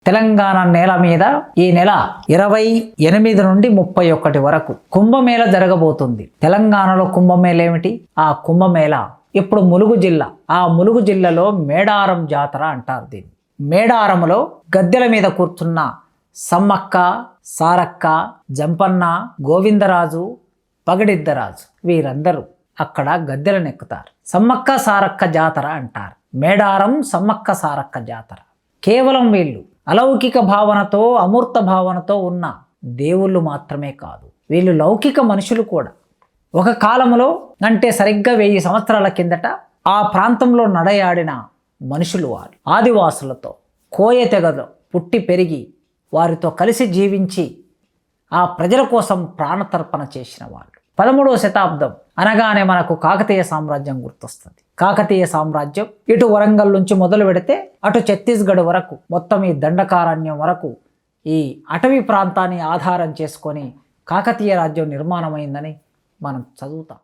తెలంగాణ నేల మీద ఈ నెల 28 నుండి 31 వరకు కుంభమేళ జరగబోతుంది. తెలంగాణలో కుంభమేళ ఏమిటి? ఆ కుంభమేళ ఇప్పుడు ములుగు జిల్లా. ఆ ములుగు జిల్లాలో మేడారం జాతర అంటారు దీన్ని. మేడారంలో గద్దెల మీద కూర్చున్న సమ్మక్క, సారక్క, జంపన్న, గోవిందరాజు, పగడిద్దరాజు వీరందరూ అక్కడ గద్దెలను ఎక్కుతారు. సమ్మక్క సారక్క జాతర అంటారు. మేడారం సమ్మక్క సారక్క జాతర. కేవలం వీళ్ళు అలౌకిక భావనతో, అమూర్త భావనతో ఉన్న దేవుళ్ళు మాత్రమే కాదు, వీళ్ళు లౌకిక మనుషులు కూడా. ఒక కాలంలో అంటే సరిగ్గా 1000 సంవత్సరాల కిందట ఆ ప్రాంతంలో నడయాడిన మనుషులు వారు. ఆదివాసులతో కోయ తెగలో పుట్టి పెరిగి వారితో కలిసి జీవించి ఆ ప్రజల కోసం ప్రాణతర్పణ చేసిన వాళ్ళు. 13వ శతాబ్దం అనగానే మనకు కాకతీయ సామ్రాజ్యం గుర్తొస్తుంది. కాకతీయ సామ్రాజ్యం ఇటు వరంగల్ నుంచి మొదలు పెడితే అటు ఛత్తీస్గఢ్ వరకు, మొత్తం ఈ దండకారణ్యం వరకు ఈ అటవీ ప్రాంతాన్ని ఆధారం చేసుకొని కాకతీయ రాజ్యం నిర్మాణమైందని మనం చదువుతాం.